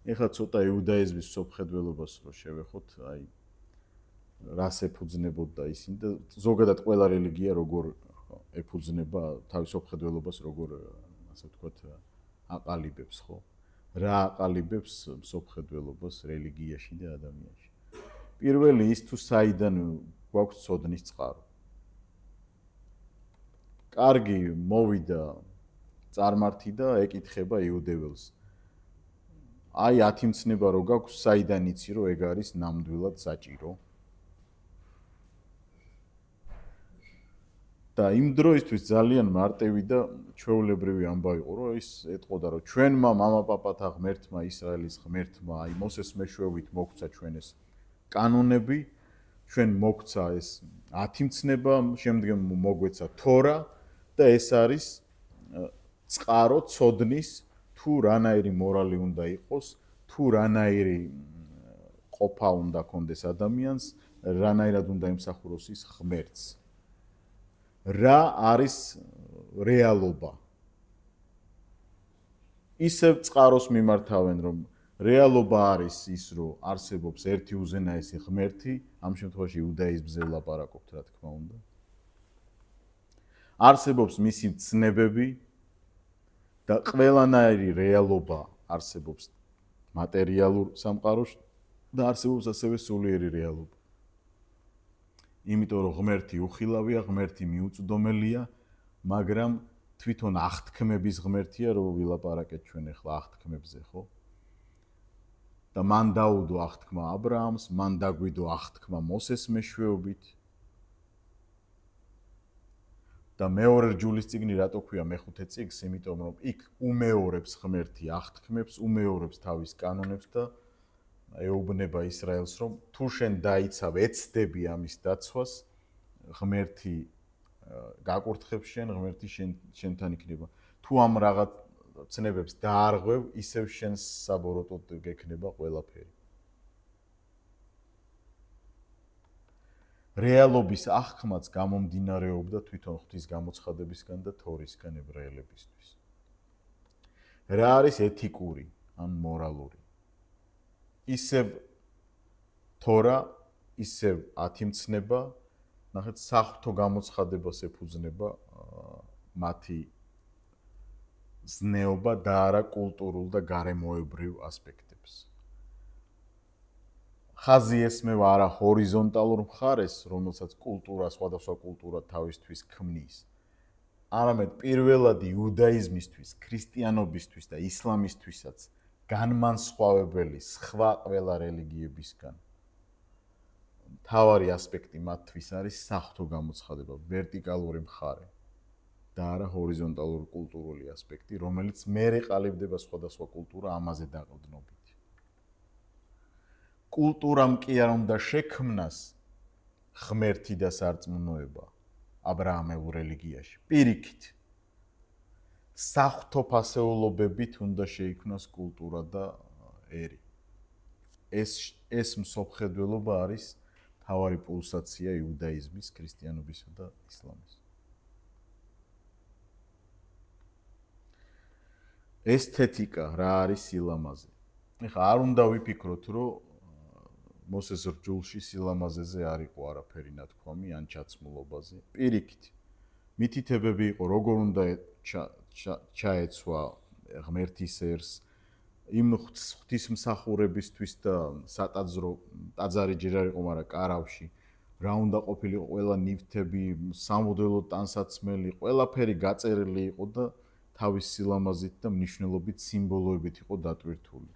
ეხლა ცოტა იუდაიზმის მსოფლმხედველობას რო შევეხოთ, აი რას ეფუძნებოდა ისინი და ზოგადად ყველა რელიგია როგორ ეფუძნება თავის მსოფლმხედველობას, როგორ ასე ვთქვათ, აყალიბებს, ხო? რა აყალიბებს მსოფლმხედველობას რელიგიაში და ადამიანში. პირველი ის თუ საიდან გვაქვს ცოდნის წყარო. კარგი მოვიდა წარმართი და ეკითხება იუდეველს. აი 10 მცნება რო გაქვს, საიდან იცი რომ ეგ არის ნამდვილად საჭირო? და იმ დროისთვის ძალიან მარტივი და ჩვეულებრივი ამბავი იყო, რომ ის ეტყოდა, რომ ჩვენმა მამაპაპათა ღმერთმა, ისრაელის ღმერთმა, აი მოსეს მეშვეობით მოგვცა ჩვენ ეს კანონები, ჩვენ მოგვცა ეს 10 მცნება, შემდგომ მოგვეცა თორა და ეს არის წყარო ცოდნის თუ რანაირი მორალი უნდა იყოს, თუ რანაირი ყოფა უნდა კონდეს ადამიანს, რანაირად უნდა ემსახუროს ის ღმერთს. რა არის რეალობა? ისევ წყაროს მიმართავენ, რომ რეალობა არის ის, რომ არსებობს ერთი უზენაესი ღმერთი, ამ შემთხვევაში იუდაიზმზე ვლაპარაკობთ, რა თქმა უნდა. არსებობს მისი ცნებები და ყველანაირი რეალობა არსებობს მატერიალურ სამყაროში და არსებობს ასევე სულიერი რეალობა. იმიტომ რომ ღმერთი უხილავია, ღმერთი მიუწვდომელია, მაგრამ თვითონ აღთქმების ღმერთია, რომ ვილაპარაკეთ ჩვენ ახლა აღთქმებზე, ხო? და მან დაუდო აღთქმა ა ブラ ამს, მან დაგვიდო აღთქმა მოსეს მეშვეობით. და მეორე რჯულის წიგნი რატო ქვია მეხუთე წიგნს, იმიტომ რომ იქ უმეორებს ღმერთი აღთქმებს, უმეორებს თავის კანონებს და ეუბნება ისრაელს, რომ თუ შენ დაიცავ, ეცდები ამის დაცვას, ღმერთი გაკურთხებს შენ, ღმერთი შენთან იქნება. თუ ამ რაღაც ცნებებს დაარღვევ, ისევ შენს საბოროტოდ გექნება ყველაფერი. რეალობის აღქმაც გამომდინარეობდა თვითონ ღვთის გამოცხადებისგან და თორისგან ებრაელებისთვის. რა არის ეთიკური ან მორალური? ისევ თორა, ისევ 10 მცნება, ნახეთ, საღვთო გამოცხადებას ეფუძნება მათი ზნეობა და არა კულტურულ და გარემოებრივ ასპექტებს. ხაზი ესმევა არა ჰორიზონტალურ მხარეს, რომელსაც კულტურა, სხვადასხვა კულტურა თავისთვის ქმნის, არამედ პირველად იუდაიზმისთვის, ქრისტიანობისთვის და ისლამისთვისაც განმანსხვავებელი სხვა ყველა რელიგიებისგან. მთავარი ასპექტი მათთვის არის საღვთო გამოცხადება, ვერტიკალური მხარე და არა ჰორიზონტალური კულტურული ასპექტი, რომელიც მერე ყალიბდება სხვადასხვა კულტურა ამაზე დაყრდნობით. კულტურამ კი არ უნდა შექმნას ღმერთი და სარწმუნოება აბრაამეულ რელიგიაში. პირიქით, საღვთო ფასეულობებით უნდა შეიქმნას კულტურა და ერი. ეს მსოფლმხედველობა არის მთავარი პულსაცია იუდაიზმის, ქრისტიანობისა და ისლამის. ესთეტიკა რა არის სილამაზე? ეხლა არ უნდა ვიფიქროთ, რომ მოსეს რჯულში სილამაზეზე არ იყო არაფერი ნათქვამი ან ჩაცმულობაზე. პირიქით, მითითებები იყო, როგორ უნდა ჩაეცვა ღმერთის ერს, იმ ღვთისმსახურებისთვის და სატაძრო ტაძარი ჯერ არ იყო, მაგრამ კარავში რა უნდა ყოფილიყო ყველა ნივთები, სამოდელო ტანსაცმელი, ყველაფერი გაწერილი იყო და თავის სილამაზით და მნიშვნელობით სიმბოლოებით იყო დატვირთული.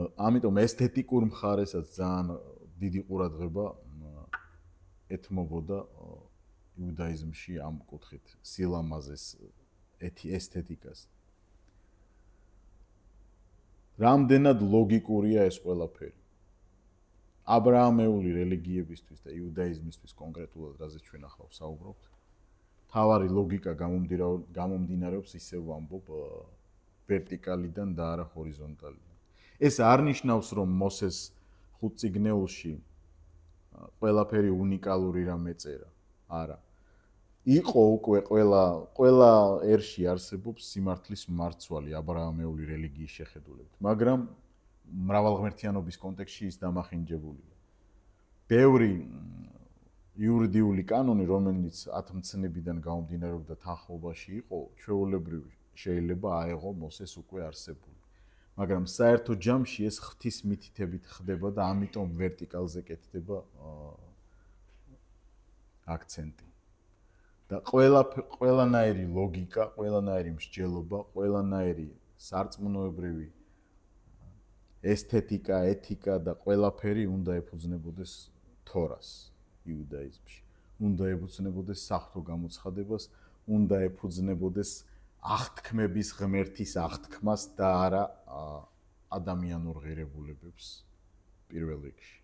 ამიტომ ესთეტიკურ მხარესაც ძალიან დიდი ყურადღება ეთმობოდა იუდაიზმში ამ კუთხით სილამაზეს, ესთეტიკას. რამდენად ლოგიკურია ეს ყველაფერი? აბრაამეული რელიგიებისთვის და იუდაიზმისთვის კონკრეტულად რაზეც ჩვენ ახლა ვსაუბრობთ, თავარი ლოგიკა გამომდინარეობს ისევ ვამბობ ვერტიკალიდან და არა ჰორიზონტალიდან. ეს არ ნიშნავს, რომ მოსეს ხუთწიგნეულში ყველაფერი უნიკალური რამ ეწერა. არა. იყო უკვე ყველა ერში არსებობს სიმართლის მარცვალი აბრაამეული რელიგიის შეხედულებით, მაგრამ მრავალღმერთიანობის კონტექსტში ის დამახინჯებულია. ბევრი იურიდიული კანონი, რომელიც 10 მცნებიდან გამომდინარეობდა თანხმობაში იყო, ჩვეულებრივ შეიძლება აეღო მოსეს უკვე არსებული. მაგრამ საერთო ჯამში ეს ღვთის მითითებით ხდება და ამიტომ ვერტიკალზე კეთდება აქცენტი. და ყველანაირი ლოგიკა, ყველანაირი მსჯელობა, ყველანაირი სარწმუნოებრივი ესთეტიკა, ეთიკა და ყველაფერი უნდა ეფუძნებოდეს თორას იუდაიზმში. უნდა ეფუძნებოდეს საღვთო გამოცხადებას, უნდა ეფუძნებოდეს აღთქმების ღმერთის აღთქმას და არა ადამიანურ ღირებულებებს პირველ რიგში.